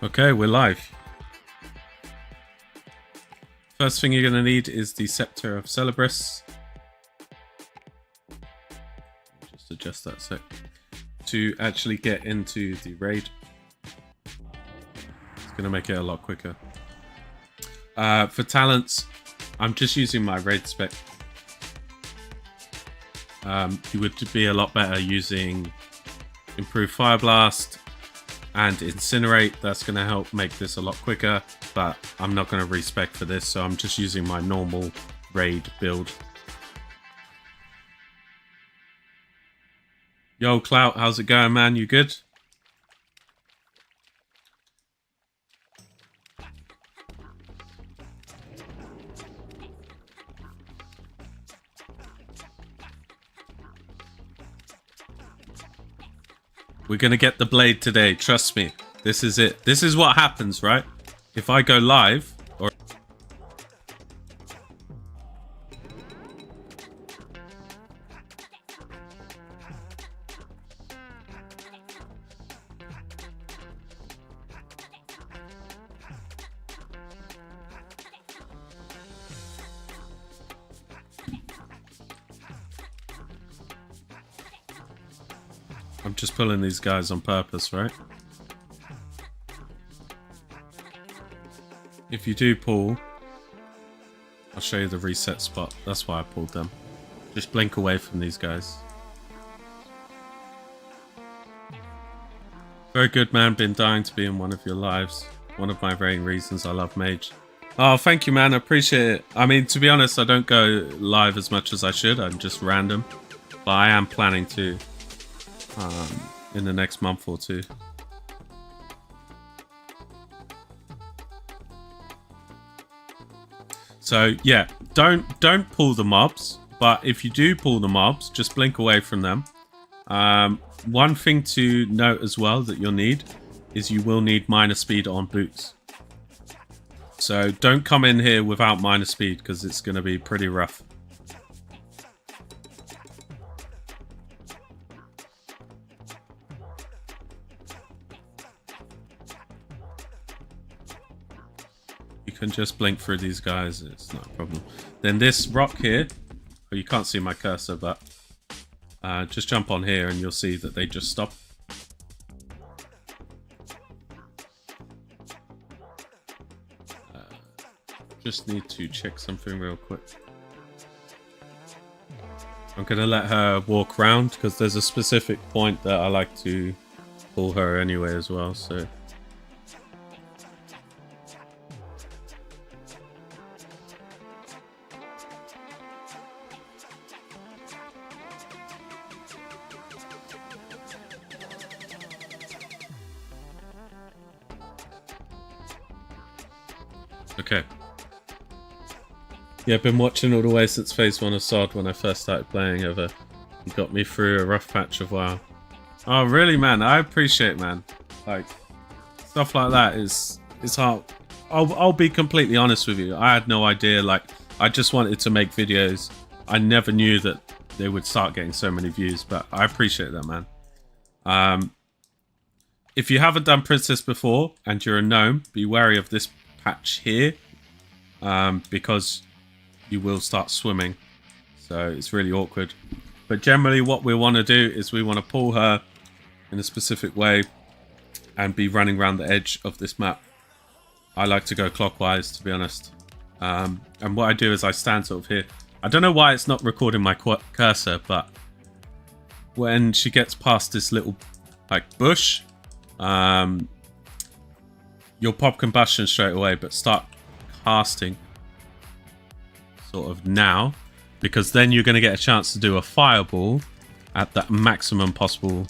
Okay, we're live. First thing you're going to need is the Scepter of Celebris. Just adjust that a sec. To actually get into the raid. It's going to make it a lot quicker. For talents, I'm just using my raid spec. You would be a lot better using Improved Fire Blast and Incinerate. That's going to help make this a lot quicker, but I'm not going to respec for this, so I'm just using my normal raid build. Yo, Clout, how's it going, man? You good? We're going to get the blade today, trust me. This is it. This is what happens, right? If I go live, or... I'm just pulling these guys on purpose, right? If you do pull, I'll show you the reset spot. That's why I pulled them. Just blink away from these guys. Very good, man. Been dying to be in one of your lives. One of my main reasons I love Mage. Oh, thank you, man. I appreciate it. I mean, to be honest, I don't go live as much as I should. I'm just random. But I am planning to in the next month or two. So yeah, don't pull the mobs, but if you do pull the mobs, just blink away from them. One thing to note as well that you'll need is you will need minor speed on boots. So don't come in here without minor speed because it's going to be pretty rough. You can just blink through these guys, it's not a problem. Then this rock here, oh, you can't see my cursor, but just jump on here and you'll see that they just stop. Just need to check something real quick. I'm gonna let her walk round because there's a specific point that I like to pull her anyway as well, so. Okay. Yeah, I've been watching all the way since phase 1 of SOD when I first started playing ever. You got me through a rough patch of WoW. Oh, really, man? I appreciate, man. Like, stuff like that is hard. I'll be completely honest with you. I had no idea. Like, I just wanted to make videos. I never knew that they would start getting so many views, but I appreciate that, man. If you haven't done Princess before and you're a gnome, be wary of this patch here, because you will start swimming, so it's really awkward. But generally what we want to do is we want to pull her in a specific way and be running around the edge of this map. I like to go clockwise, to be honest, and what I do is I stand sort of here. I don't know why it's not recording my cursor, but when she gets past this little like bush, you'll pop combustion straight away, but start casting sort of now, because then you're going to get a chance to do a fireball at that maximum possible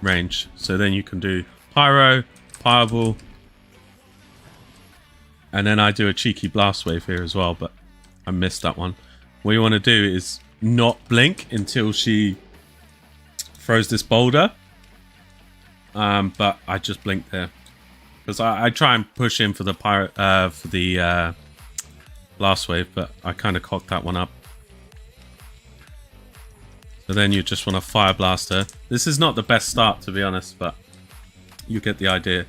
range. So then you can do pyro, fireball, and then I do a cheeky blast wave here as well, but I missed that one. What you want to do is not blink until she throws this boulder, but I just blinked there. Because I try and push in for the blast wave, but I kind of cocked that one up. So then you just want to fire blast her. This is not the best start, to be honest, but you get the idea.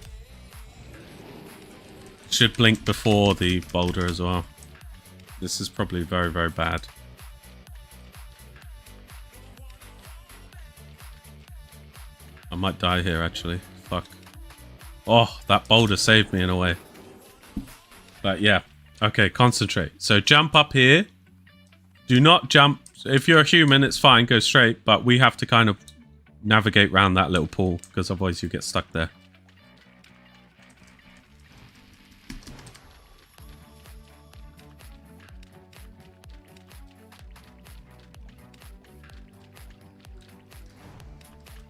Should blink before the boulder as well. This is probably very, very bad. I might die here, actually. Fuck. Oh, that boulder saved me in a way. But yeah. Okay, concentrate. So jump up here. Do not jump. If you're a human, it's fine. Go straight. But we have to kind of navigate around that little pool, because otherwise you get stuck there.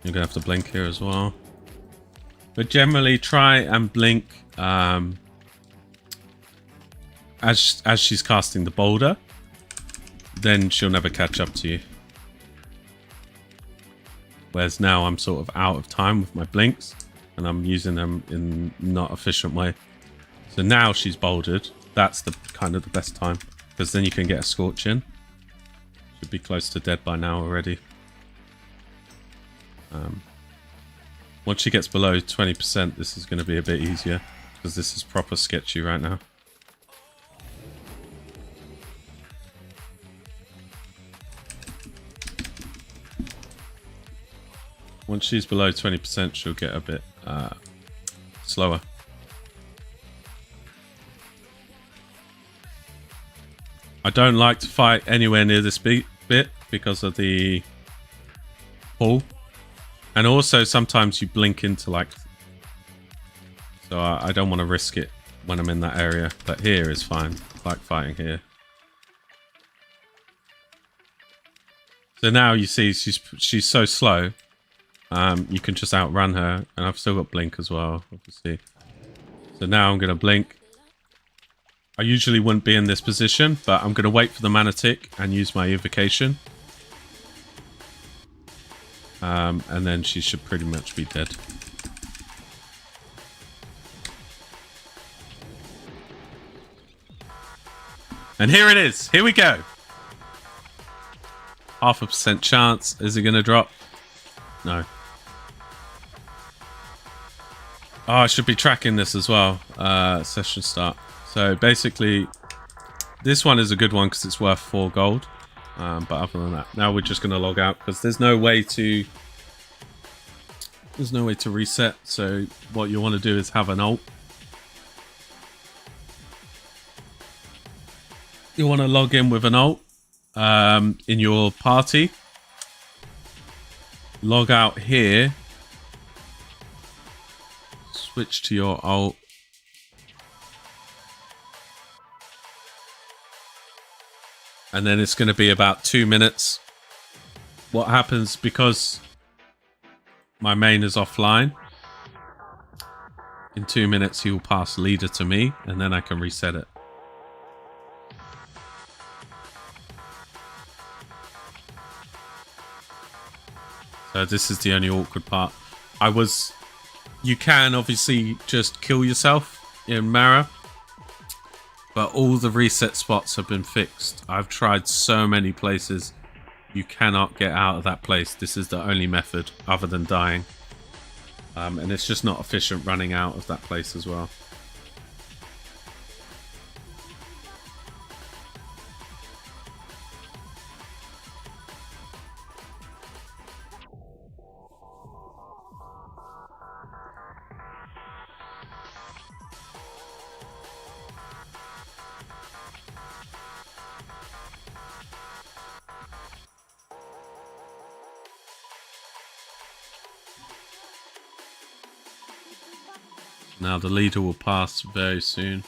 You're going to have to blink here as well. But generally try and blink as she's casting the boulder. Then she'll never catch up to you. Whereas now I'm sort of out of time with my blinks. And I'm using them in not efficient way. So now she's bouldered. That's the kind of the best time. Because then you can get a scorch in. Should be close to dead by now already. Once she gets below 20%, this is going to be a bit easier, because this is proper sketchy right now. Once she's below 20%, she'll get a bit slower. I don't like to fight anywhere near this bit because of the pool. And also, sometimes you blink into, like... So I don't want to risk it when I'm in that area. But here is fine. I like fighting here. So now you see she's so slow. You can just outrun her. And I've still got blink as well, obviously. So now I'm going to blink. I usually wouldn't be in this position, but I'm going to wait for the mana tick and use my evocation. And then she should pretty much be dead. And here it is. Here we go. 0.5% chance. Is it going to drop? No. Oh, I should be tracking this as well. Session start. So basically, this one is a good one because it's worth 4 gold. But other than that, now we're just going to log out because there's no way to reset. So what you want to do is have an ult. You want to log in with an ult in your party. Log out here. Switch to your ult. And then it's going to be about 2 minutes. What happens, because my main is offline, in 2 minutes he will pass leader to me, and then I can reset it. So this is the only awkward part. You can obviously just kill yourself in Mara. But all the reset spots have been fixed. I've tried so many places. You cannot get out of that place. This is the only method other than dying. And it's just not efficient running out of that place as well. Now the leader will pass very soon.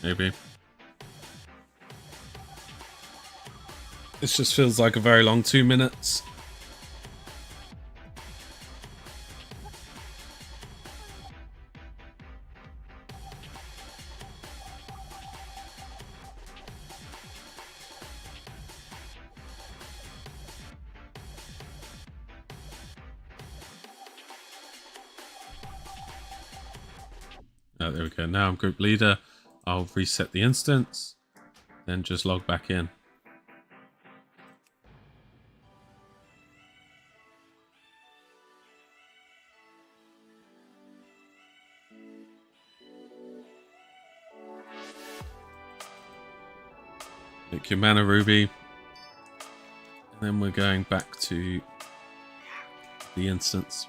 Maybe. This just feels like a very long 2 minutes. Oh, there we go. Now I'm group leader. I'll reset the instance, then just log back in. Make your mana ruby, and then we're going back to the instance.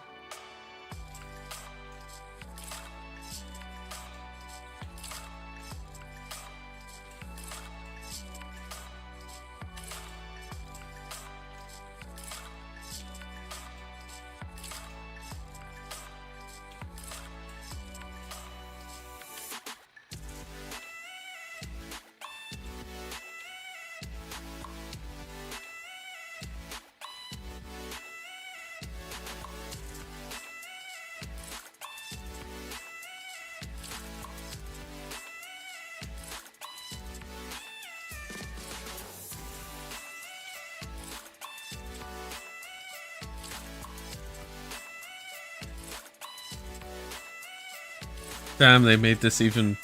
Damn, they made this even...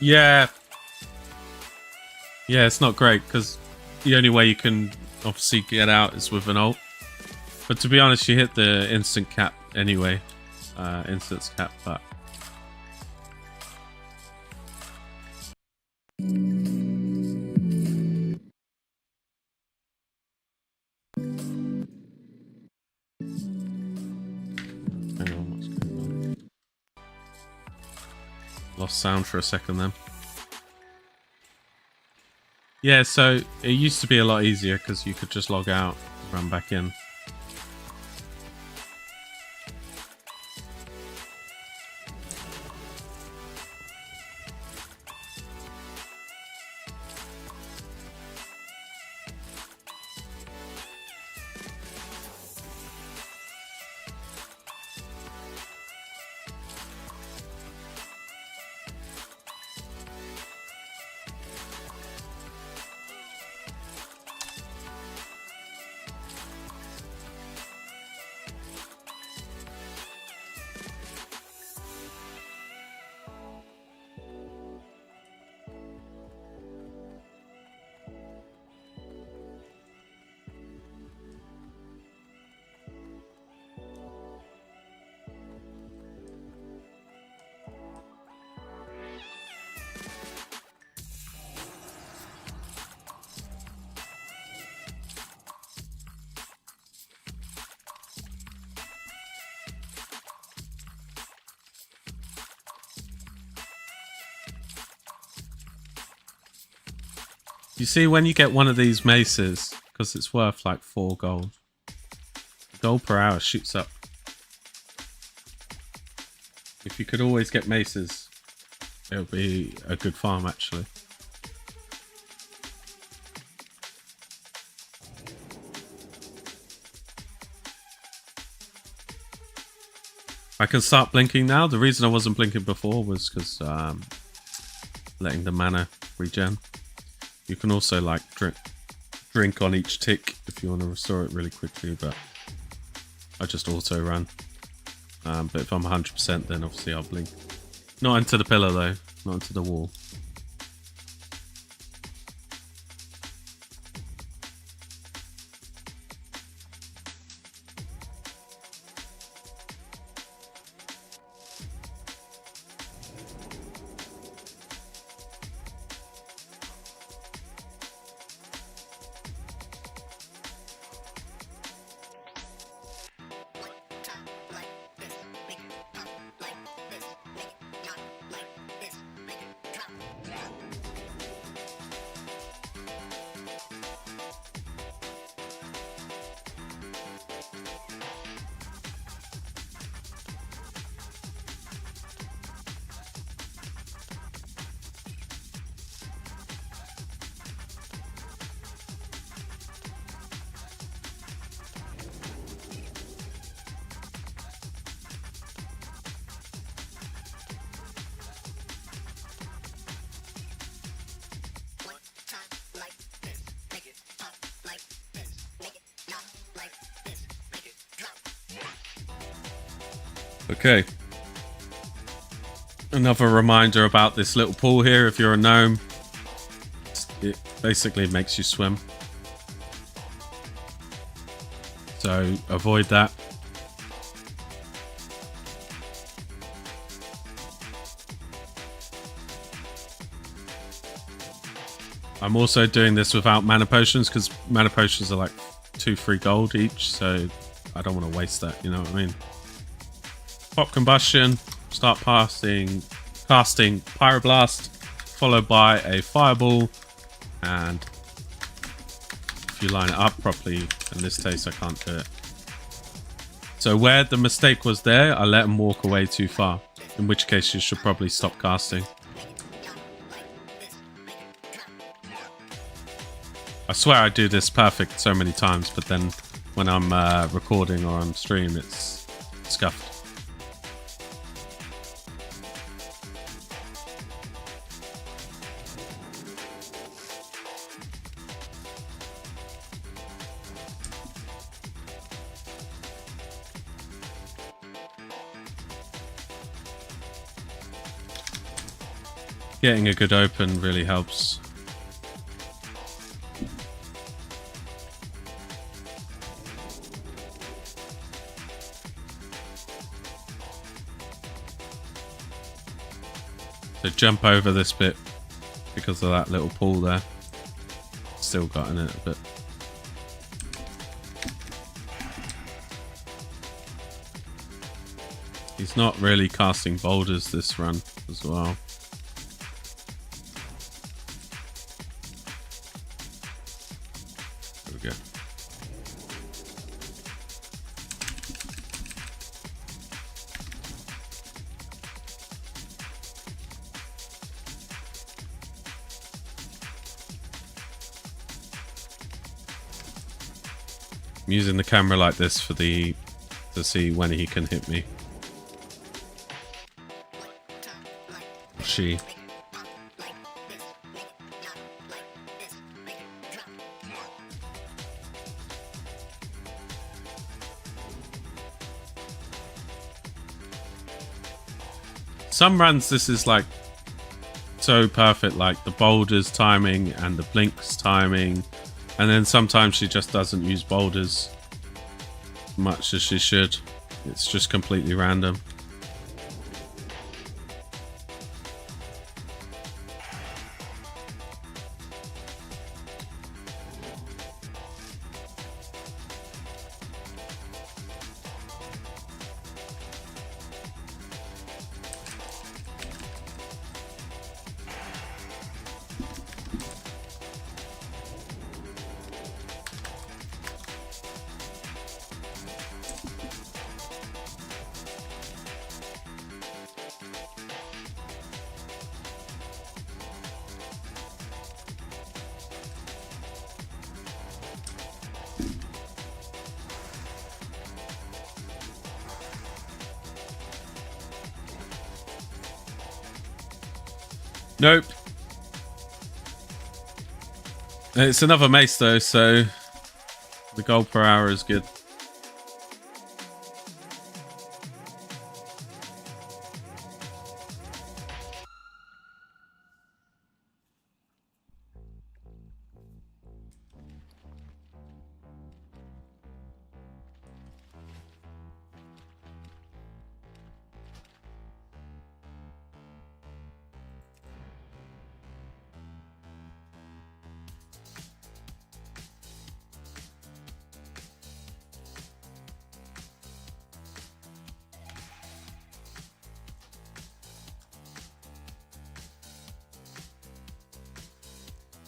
Yeah. Yeah, it's not great, because the only way you can obviously get out is with an ult. But to be honest, you hit the instant cap anyway. Instance cap, but... Hang on, what's going on? Lost sound for a second then. Yeah, so it used to be a lot easier because you could just log out, run back in. You see, when you get one of these maces, because it's worth like 4 gold, gold per hour shoots up. If you could always get maces, it would be a good farm actually. I can start blinking now. The reason I wasn't blinking before was because letting the mana regen. You can also like drink on each tick if you want to restore it really quickly, but I just auto run. But if I'm 100%, then obviously I'll blink. Not into the pillar though, not into the wall. Okay. Another reminder about this little pool here. If you're a gnome, it basically makes you swim. So avoid that. I'm also doing this without mana potions because mana potions are like 2 free gold each, so I don't want to waste that, you know what I mean? Pop combustion, start casting pyroblast, followed by a fireball, and if you line it up properly, in this case I can't do it. So where the mistake was there, I let him walk away too far, in which case you should probably stop casting. I swear I do this perfect so many times, but then when I'm recording or on stream, it's scuffed. Getting a good open really helps. So jump over this bit because of that little pool there. Still got in it a bit. He's not really casting boulders this run as well. There we go. I'm using the camera like this for to see when he can hit me. She. Some runs this is like so perfect, like the boulders timing and the blinks timing. And then sometimes she just doesn't use boulders much as she should. It's just completely random. Nope. It's another mace though, so the gold per hour is good.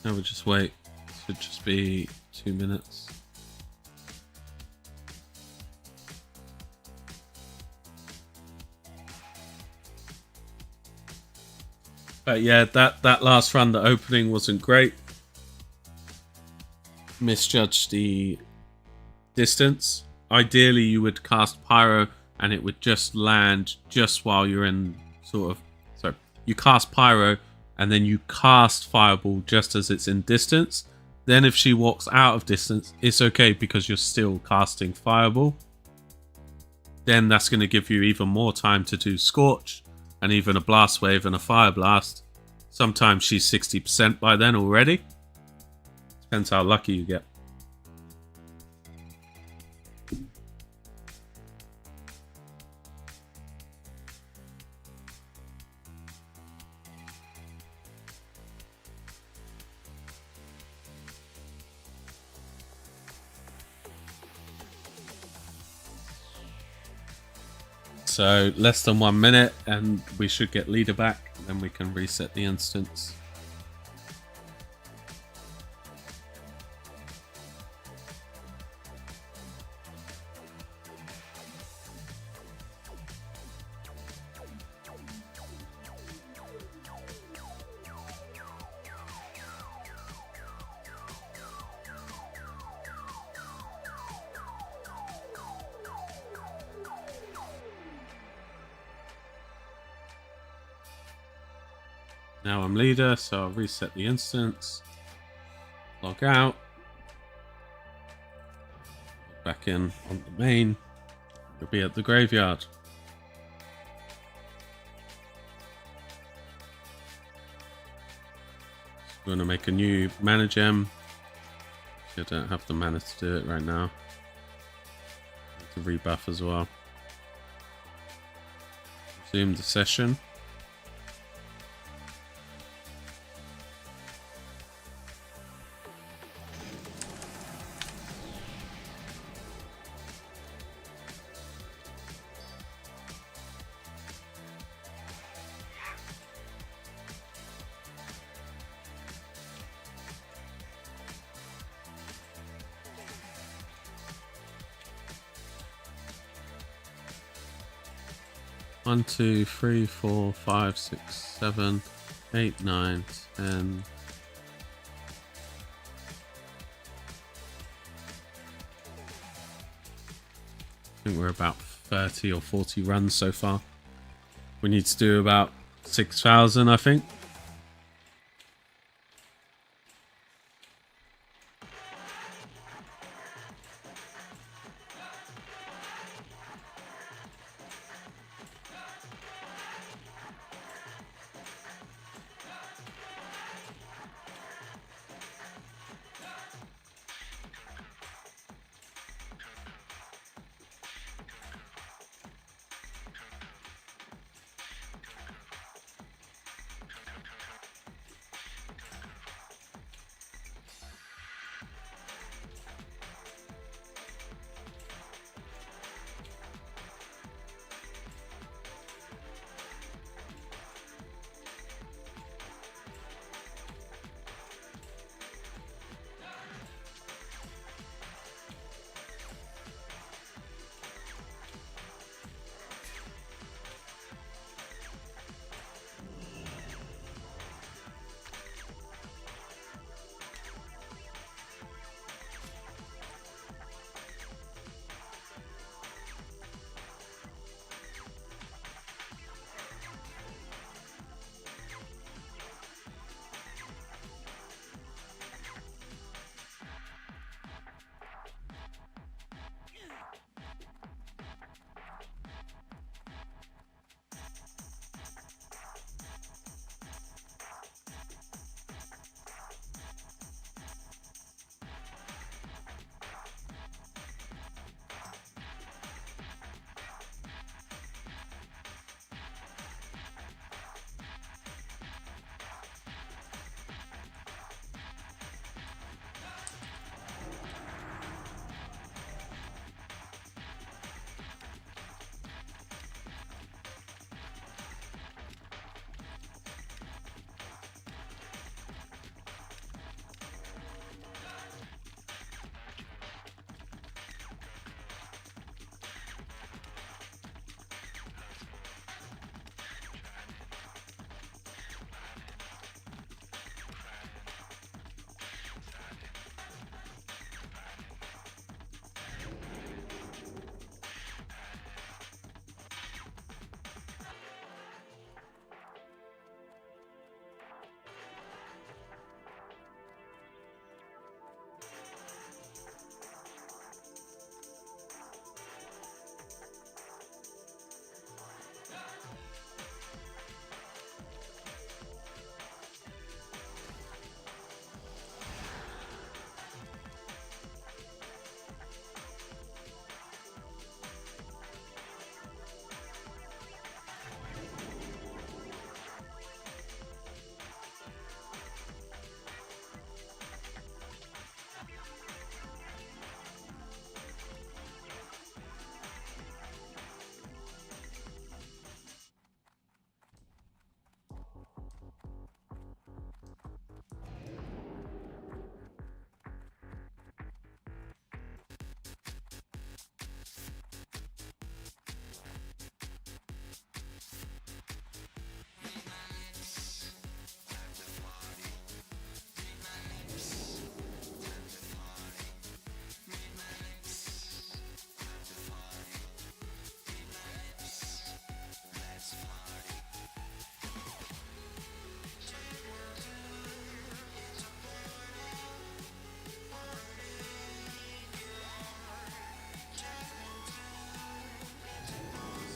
Now we'll just wait. Should just be 2 minutes. But yeah, that last run, the opening wasn't great. Misjudged the distance. Ideally, you would cast Pyro and it would just land just while you're in sort of... So you cast Pyro and then you cast Fireball just as it's in distance. Then if she walks out of distance, it's okay because you're still casting Fireball. Then that's going to give you even more time to do Scorch. and even a blast wave and a fire blast. Sometimes she's 60% by then already. Depends how lucky you get. So less than 1 minute and we should get leader back, and then we can reset the instance. Now I'm leader, so I'll reset the instance, log out, back in on the main, we'll be at the graveyard. So we're going to make a new mana gem. I don't have the mana to do it right now. To rebuff as well. Resume the session. One, 2, 3, 4, 5, 6, 7, 8, 9, 10. I think we're about 30 or 40 runs so far. We need to do about 6,000, I think.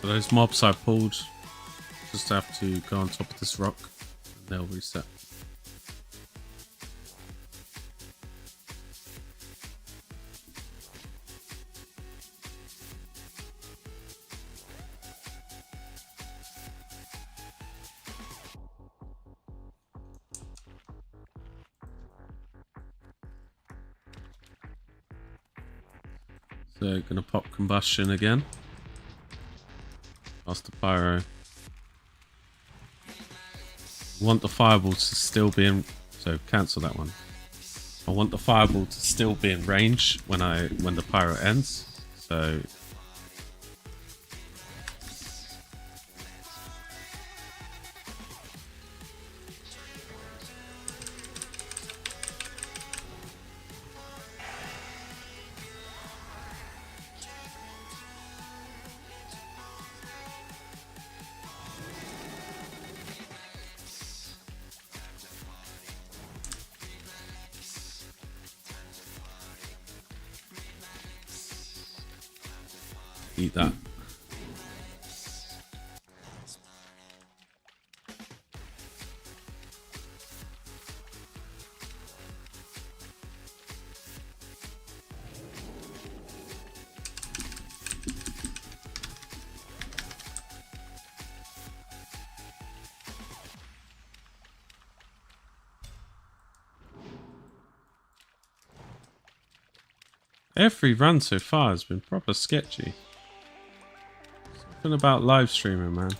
So those mobs I pulled, just have to go on top of this rock and they'll reset. So gonna pop combustion again. Past the pyro. Want the fireball to still be in, so cancel that one. I want the fireball to still be in range when the pyro ends. So eat that. Every run so far has been proper sketchy. Something about live streaming, man.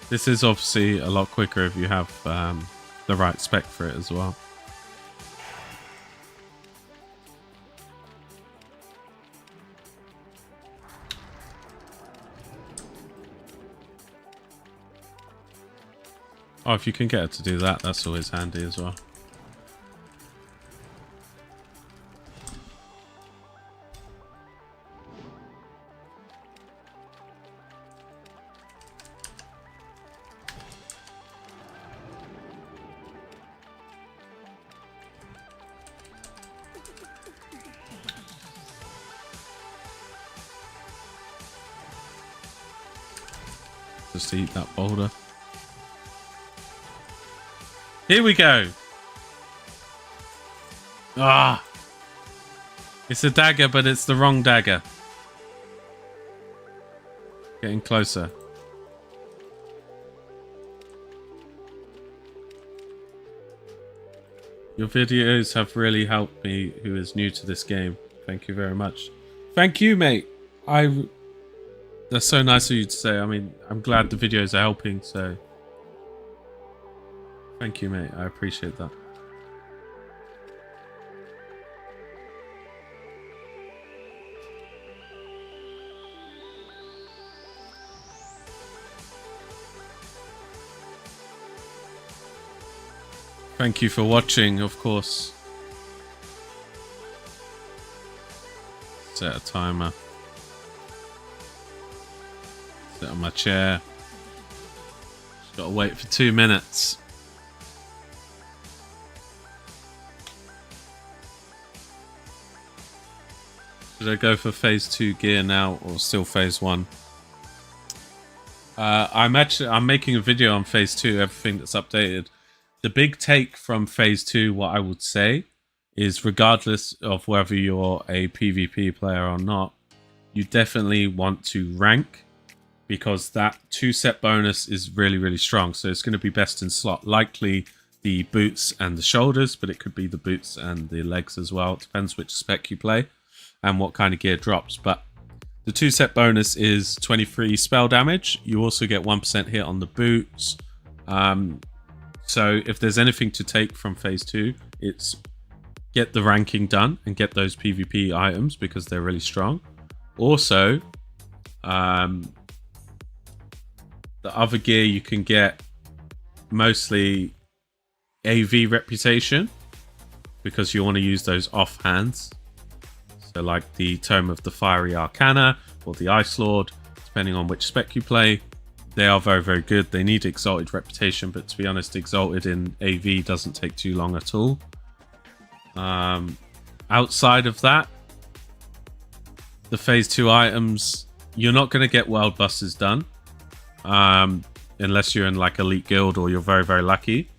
This is obviously a lot quicker if you have the right spec for it as well. Oh, if you can get it to do that, that's always handy as well. Just to eat that boulder. Here we go. Ah, it's a dagger, but it's the wrong dagger. Getting closer. Your videos have really helped me, who is new to this game. Thank you very much. Thank you, mate. That's so nice of you to say. I mean, I'm glad the videos are helping, so thank you, mate. I appreciate that. Thank you for watching, of course. Set a timer. Sit on my chair. Just gotta wait for 2 minutes. Should I go for phase 2 gear now or still phase 1? I'm making a video on phase 2, everything that's updated. The big take from phase 2, what I would say, is regardless of whether you're a PvP player or not, you definitely want to rank, because that 2-set bonus is really, really strong. So it's going to be best in slot. Likely the boots and the shoulders, but it could be the boots and the legs as well. It depends which spec you play and what kind of gear drops. But the 2-set bonus is 23 spell damage. You also get 1% hit on the boots. So if there's anything to take from phase 2, it's get the ranking done and get those PvP items because they're really strong. Also, the other gear you can get mostly AV reputation, because you want to use those off hands. So like the Tome of the Fiery Arcana or the Ice Lord, depending on which spec you play. They are very, very good. They need Exalted Reputation, but to be honest, Exalted in AV doesn't take too long at all. Outside of that, the Phase 2 items, you're not going to get World Busters done. Unless you're in like Elite Guild or you're very, very lucky.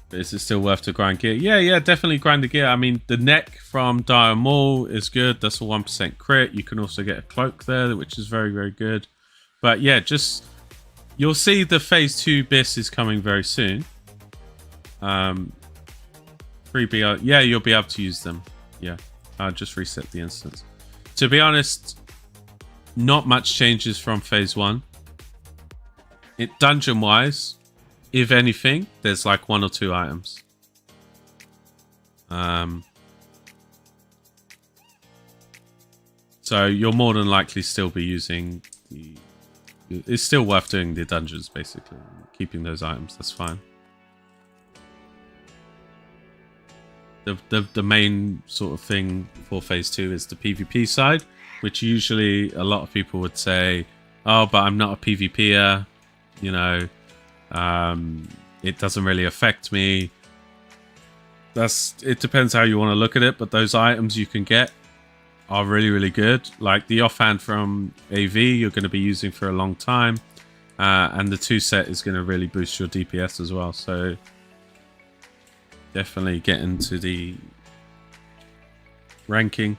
But is it still worth to grind gear? Yeah, definitely grind the gear. I mean, the neck from Dire Maul is good. That's a 1% crit. You can also get a cloak there, which is very, very good. But yeah, just you'll see the Phase 2 Biss is coming very soon. 3BR, yeah, you'll be able to use them. Yeah, I'll just reset the instance. To be honest, not much changes from Phase 1. Dungeon-wise, if anything, there's like 1 or 2 items. So you'll more than likely still be using the... It's still worth doing the dungeons, basically. Keeping those items, that's fine. The main sort of thing for Phase 2 is the PvP side, which usually a lot of people would say, oh, but I'm not a PvPer, you know, it doesn't really affect me. It depends how you want to look at it, but those items you can get are really, really good. Like the offhand from AV, you're going to be using for a long time, and the 2 set is going to really boost your DPS as well. So definitely get into the ranking.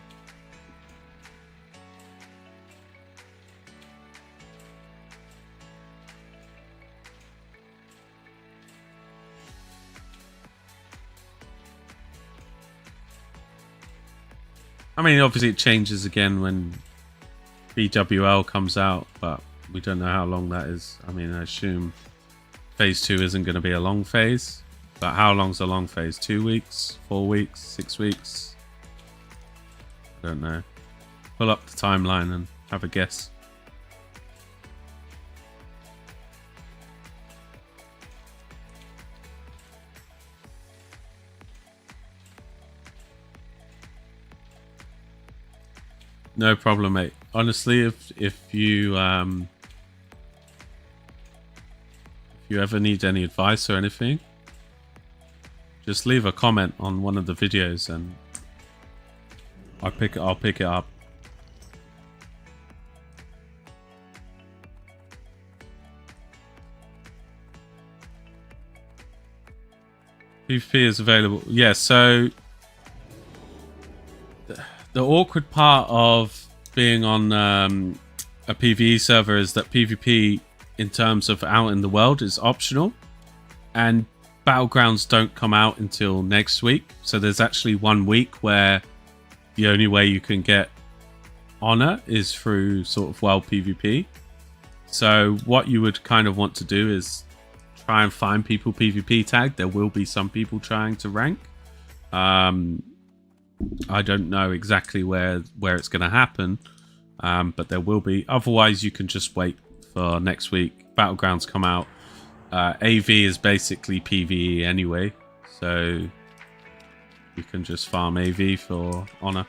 I mean, obviously it changes again when BWL comes out, but we don't know how long that is. I mean, I assume Phase 2 isn't going to be a long phase. But how long's a long phase? 2 weeks? 4 weeks? 6 weeks? I don't know. Pull up the timeline and have a guess. No problem, mate. Honestly, if you ever need any advice or anything, just leave a comment on one of the videos and I'll pick it up. PvP is available. Yeah, so the awkward part of being on a PvE server is that PvP in terms of out in the world is optional, and Battlegrounds don't come out until next week. So there's actually 1 week where the only way you can get honor is through sort of world PvP. So what you would kind of want to do is try and find people PvP tagged. There will be some people trying to rank. I don't know exactly where it's going to happen, but there will be. Otherwise, you can just wait for next week. Battlegrounds come out. AV is basically PvE anyway, so you can just farm AV for honor.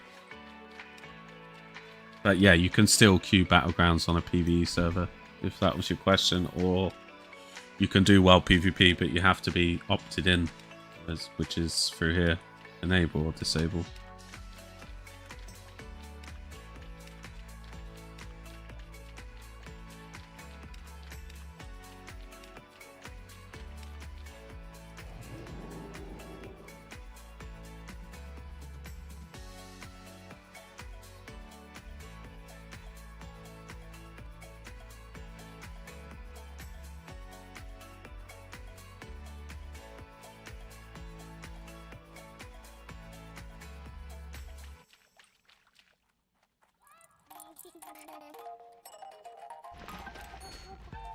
But yeah, you can still queue Battlegrounds on a PvE server, if that was your question, or you can do well PvP, but you have to be opted in, which is through here, enable or disable.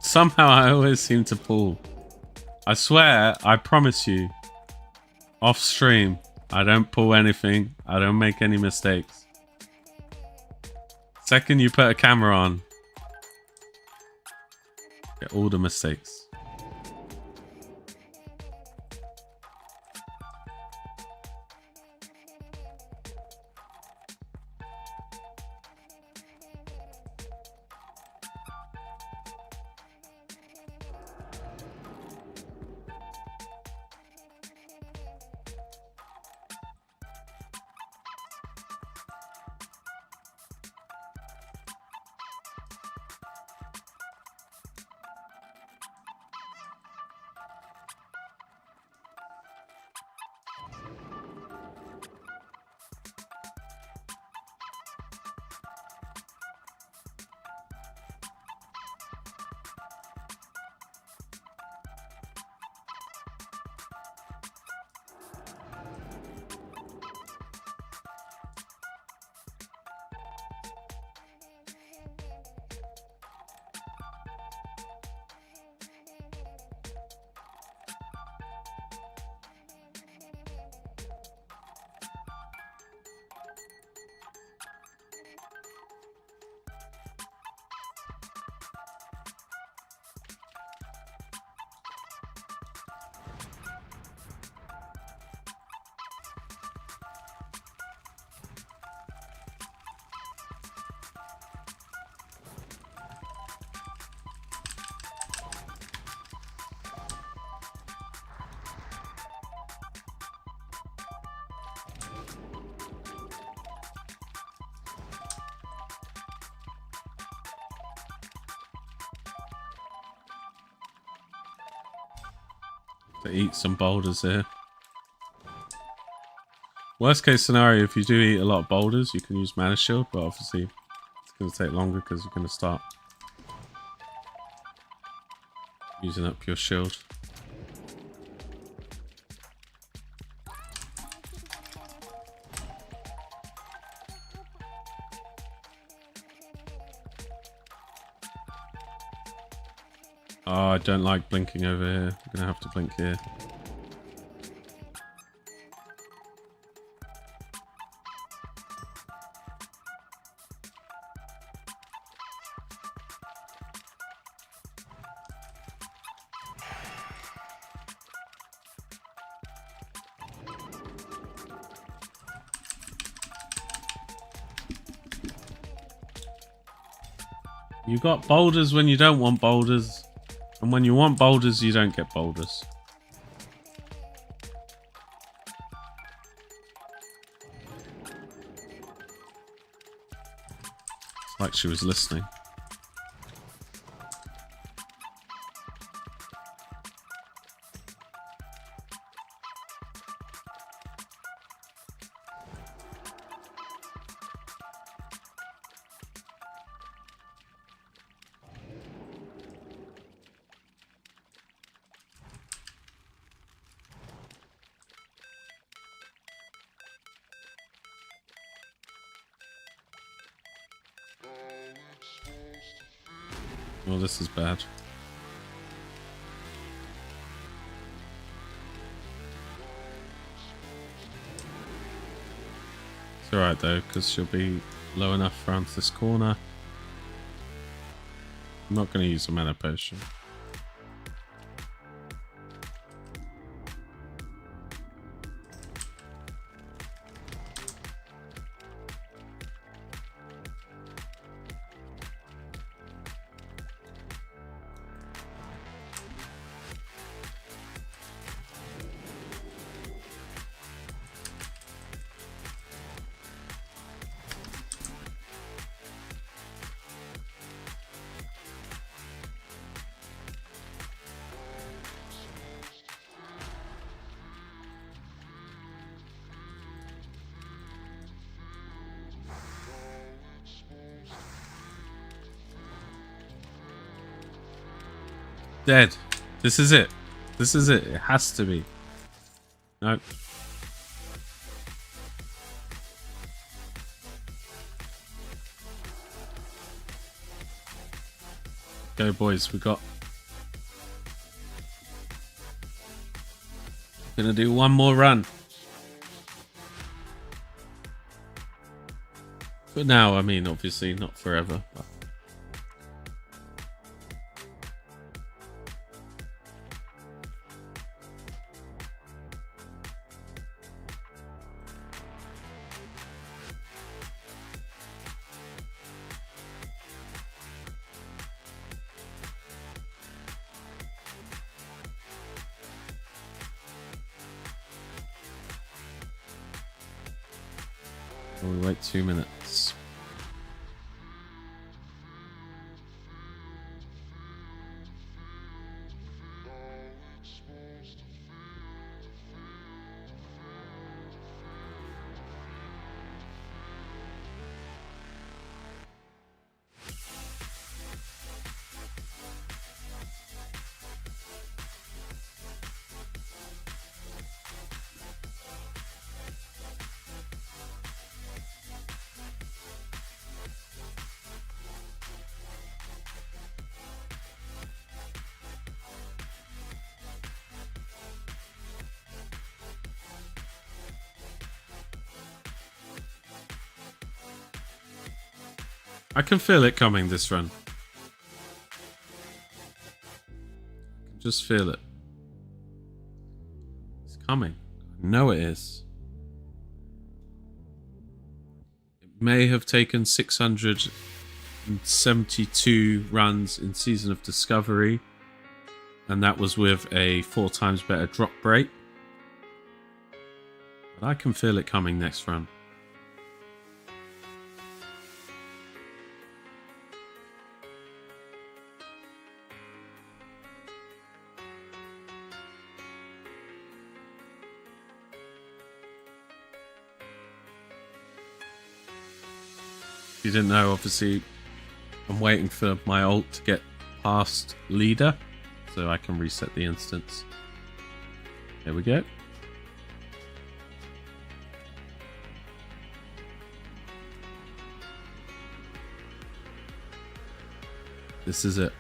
Somehow I always seem to pull. I swear, I promise you, off stream, I don't pull anything. I don't make any mistakes. Second you put a camera on, get all the mistakes. to eat some boulders here. Worst case scenario, if you do eat a lot of boulders, you can use mana shield, but obviously it's going to take longer because you're going to start using up your shield. Oh, I don't like blinking over here. I'm going to have to blink here. You got boulders when you don't want boulders. And when you want boulders, you don't get boulders. It's like she was listening. Oh, this is bad. It's alright though, because she'll be low enough around this corner. I'm not going to use a mana potion. Dead. This is it. This is it. It has to be. Nope. Go boys, we got... Gonna do one more run. But now, I mean, obviously not forever. But... we'll wait 2 minutes. I can feel it coming this run. I can just feel it. It's coming. I know it is. It may have taken 672 runs in Season of Discovery, and that was with a 4 times better drop rate. But I can feel it coming next run. you didn't know, obviously, I'm waiting for my ult to get past leader so I can reset the instance. There we go. This is it.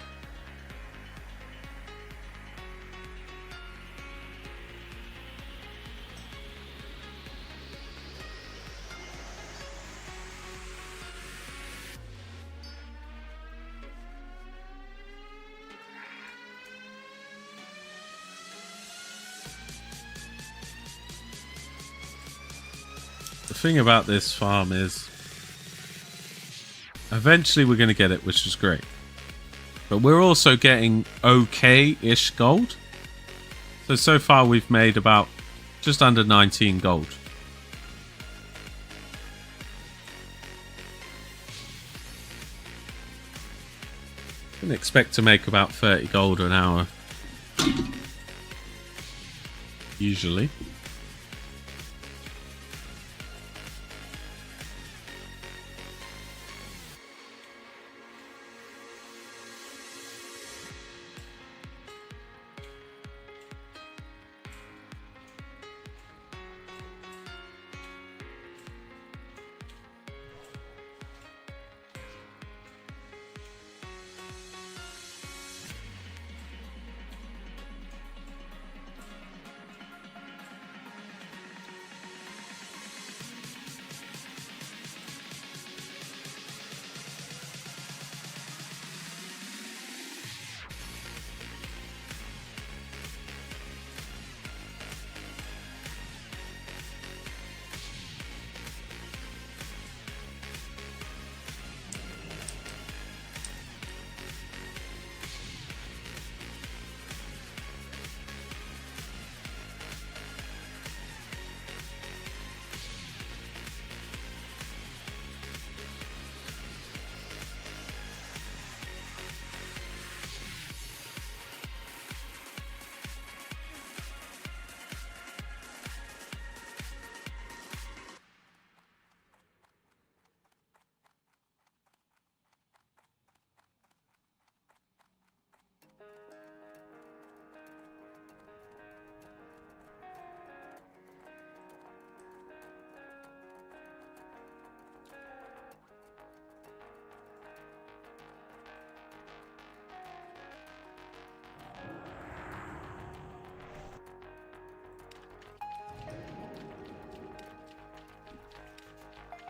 The thing about this farm is eventually we're going to get it, which is great. But we're also getting okay-ish gold. So far we've made about just under 19 gold. Can expect to make about 30 gold an hour. Usually.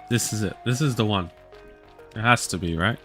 This is it. This is the one. It has to be, right?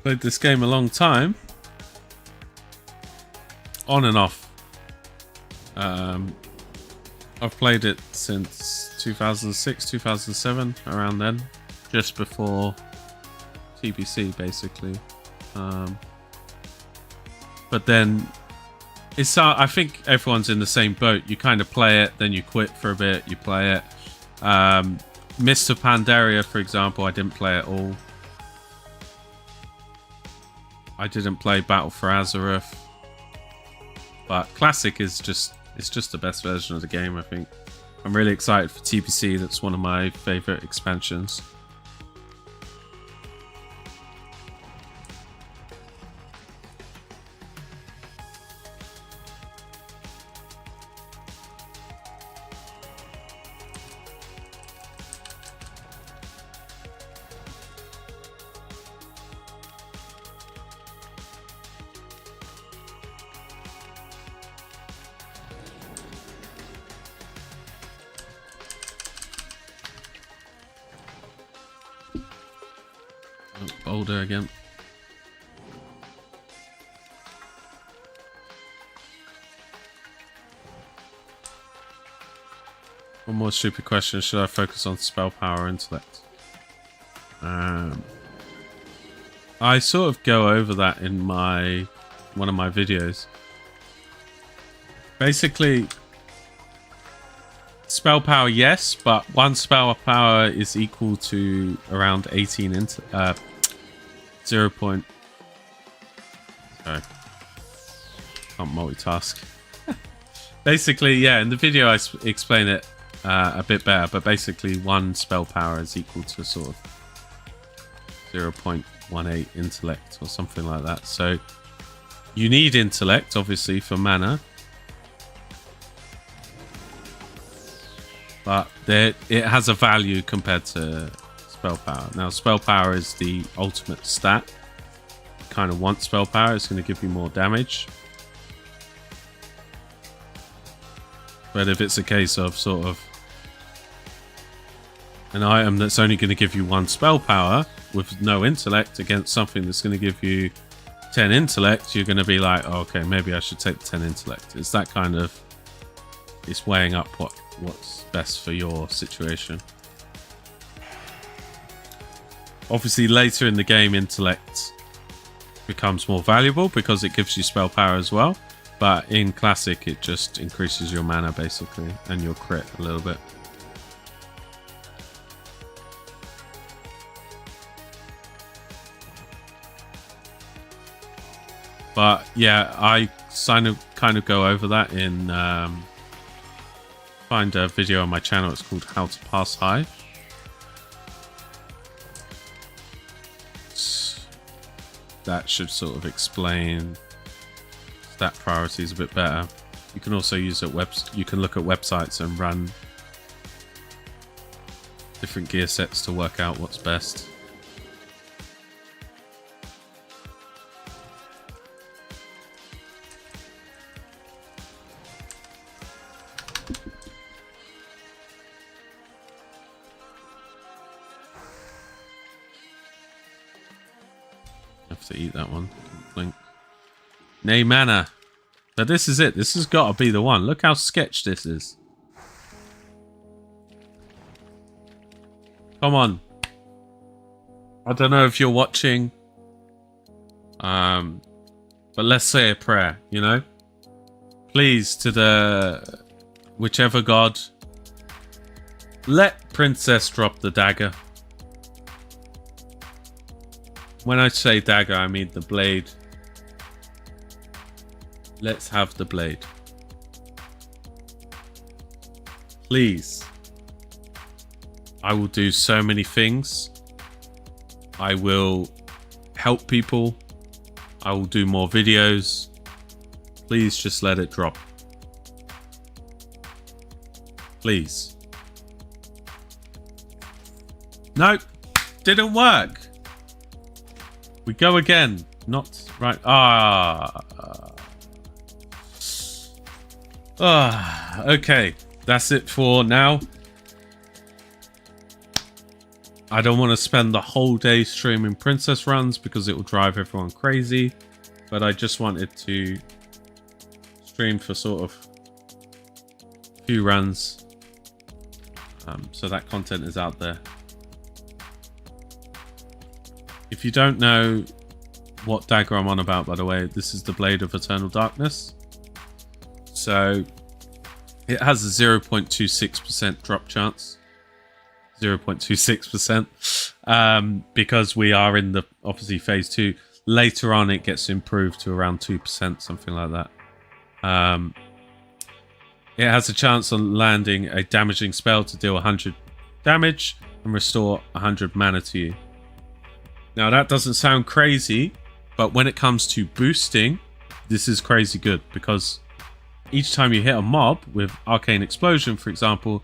Played this game a long time. On and off. I've played it since 2006, 2007, around then. Just before TBC, basically. But then, it's I think everyone's in the same boat. You kind of play it, then you quit for a bit, you play it. Mr. Pandaria, for example, I didn't play at all. I didn't play Battle for Azeroth. But Classic is just, it's just the best version of the game, I think. I'm really excited for TPC. That's one of my favorite expansions. Boulder again. One more stupid question. Should I focus on spell power or intellect? I sort of go over that in one of my videos. Basically, spell power, yes, but one spell power is equal to around 18 0 point. Sorry, can't multitask. Basically, yeah, in the video I explain it a bit better, but basically one spell power is equal to sort of 0.18 intellect or something like that. So you need intellect, obviously, for mana. But it has a value compared to spell power. Now, spell power is the ultimate stat. You kind of want spell power. It's going to give you more damage. But if it's a case of sort of an item that's only going to give you one spell power with no intellect against something that's going to give you 10 intellect, you're going to be like, oh, okay, maybe I should take the 10 intellect. It's that kind of... It's weighing up what's best for your situation. Obviously, later in the game, intellect becomes more valuable because it gives you spell power as well. But in Classic, it just increases your mana, basically, and your crit a little bit. But yeah, I kind of go over that in... find a video on my channel. It's called How to Pass High. That should sort of explain stat priorities a bit better. You can also use it you can look at websites and run different gear sets to work out what's best. To eat that one. Blink. Nay, mana. But this is it. This has got to be the one. Look how sketch this is. Come on. I don't know if you're watching. But let's say a prayer, you know? Please, to the whichever god, let Princess drop the dagger. When I say dagger, I mean the blade. Let's have the blade. Please. I will do so many things. I will help people. I will do more videos. Please just let it drop. Please. Nope. Didn't work. We go again. Not right. Okay. That's it for now. I don't want to spend the whole day streaming princess runs because it will drive everyone crazy. But I just wanted to stream for sort of a few runs. So that content is out there. If you don't know what dagger I'm on about, by the way, this is the Blade of Eternal Darkness. So it has a 0.26% drop chance. 0.26%. Because we are in the, obviously, phase 2. Later on, it gets improved to around 2%, something like that. It has a chance on landing a damaging spell to deal 100 damage and restore 100 mana to you. Now that doesn't sound crazy, but when it comes to boosting, this is crazy good, because each time you hit a mob with Arcane Explosion, for example,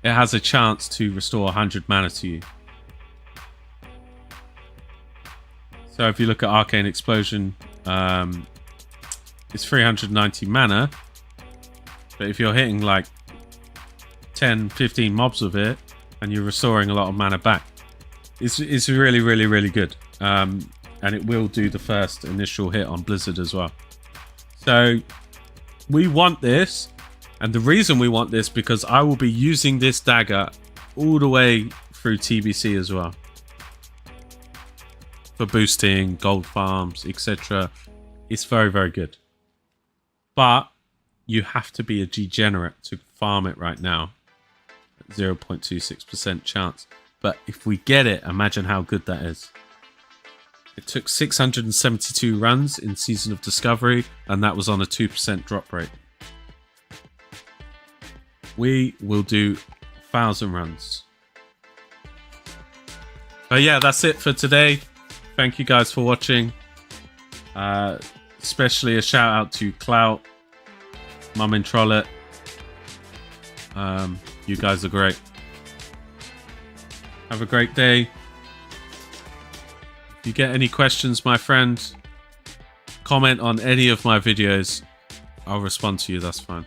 it has a chance to restore 100 mana to you. So if you look at Arcane Explosion, it's 390 mana. But if you're hitting like 10, 15 mobs with it, and you're restoring a lot of mana back, it's really, really, really good. And it will do the first initial hit on Blizzard as well. So we want this. And the reason we want this, because I will be using this dagger all the way through TBC as well. For boosting, gold farms, etc. It's very, very good. But you have to be a degenerate to farm it right now. 0.26% chance. But if we get it, imagine how good that is. It took 672 runs in Season of Discovery, and that was on a 2% drop rate. We will do 1,000 runs. But yeah, that's it for today. Thank you guys for watching. Especially a shout out to Clout, Mum and Trollet. You guys are great. Have a great day. If you get any questions, my friend, comment on any of my videos. I'll respond to you, that's fine.